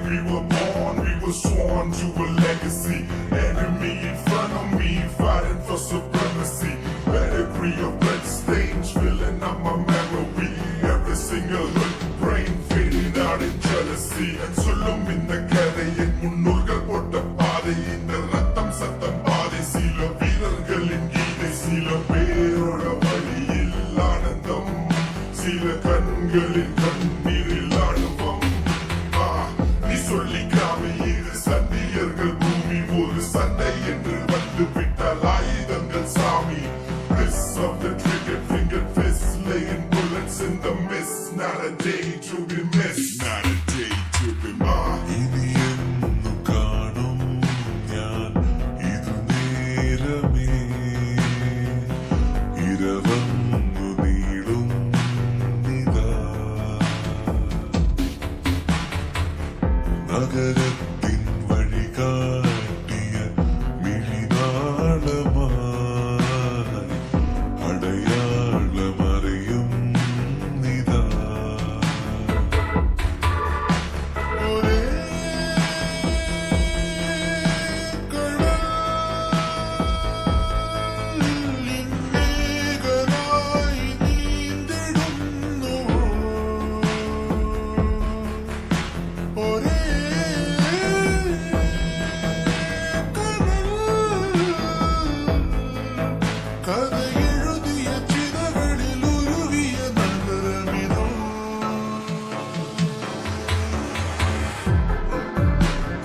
we were born, we were sworn to a legacy. Enemy in front of me, fighting for supremacy. Pedigree of blood stains filling up my memory. Every single good brain fading out in jealousy. And சொல்லும் இந்த கதையின் முன்னோர்கள் போட்ட பாதை, இந்த ரத்தம் சத்தம் பாதை. சில வீரர்களின் கீதை, சில பேரோட வழியில் ஆனந்தம், சில கண்களின் கண்ணீரில் ஆணுவம். நீ சொல்லிக்காம இது சந்தியர்கள் பூமி, ஒரு சண்டை என்று வந்து விட்டால் ஆயுதங்கள் சாமி. Bliss of the triggered fingered fist, laying bullets in the mist. Not a day to be missed, not a day to be missed. ഇനി എന്നു കാണും ഞാൻ ഇതു നേരമേ, ഇരവന്നു നീളും നിതാ. നഗരത്തിൻ വഴി കാട്ടിയ മിഴിനാളമായി അടയാളമറിയും നിതാ. ഒരേ കടലിൻ മേഘമായി നീന്തിടുന്നു. ഒരേ കഥ എഴുതിയ ചിതകളിൽ ഉരുവിയ നഗരമിതോ.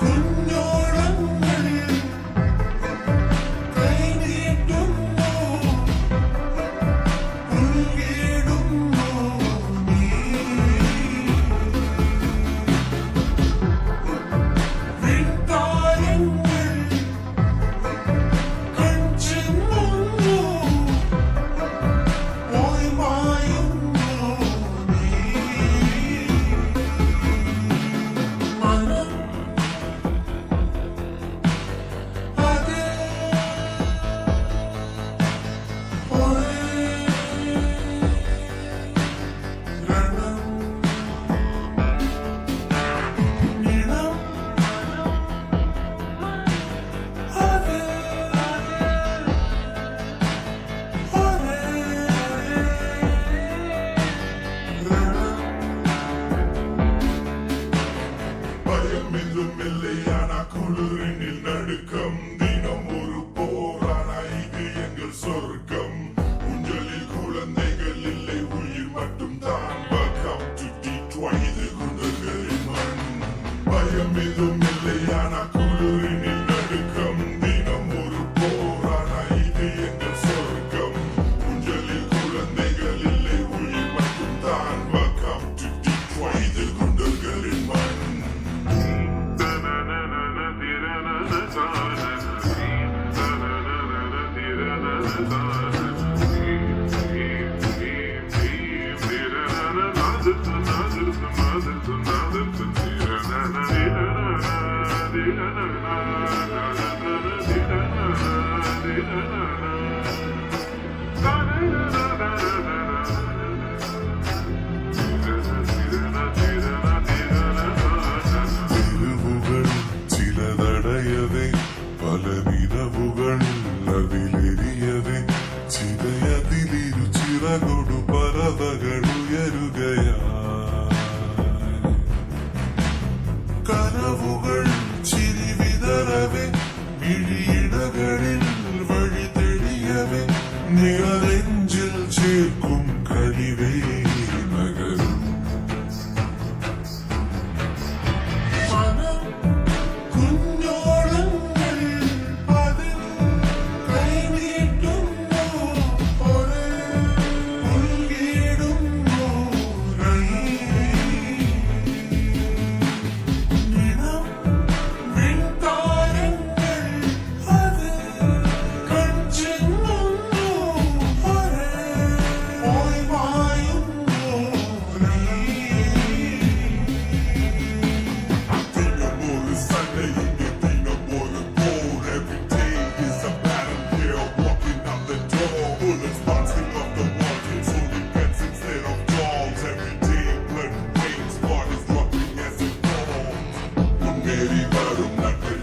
കുഞ്ഞോളങ്ങൾ കൈനീട്ടുന്നു, ഉൾക്കിടുന്നു നീ. വിൺതാരങ്ങൾ കൺചിമ്മുന്നു, പോയി മായുന്നു നീ. മനം അതേ ഒരേ രണം നിണം അതേ ഒരേ രണം. பயமென்றும் இல்லையான குளிரினில் நடுக்கம், தினம் ஒரு போரான இது எங்கள் சொர்க்கம். ஊஞ்சலில் குழந்தைகள் இல்லை, உயிர் மட்டும் தான். Welcome to Detroit, இது குழந்தைகளின் மண். பயமென்றும் இல்லையான குளிரினில் நடுக்கம், தினம் ஒரு போரான இது எங்கள் சொர்க்கம். ஊஞ்சலில் குழந்தைகள் இல்லை, உயிர் மட்டும் தான். Welcome to Detroit, இது குழந்தைகளின் மண். തെരുവുകൾ ചിലതടയവേ, പല നിലവുകൾ അതിലെരിയവേ. ചിതയതിലിരു ചിറകൊടു പറവകൾ ഉയരുകയായി. കനവുകൾ ചിരി വിതറവേ, മിഴിയിടകളിൽ വഴി തെളി മുന്നേറി വരും നട്ട്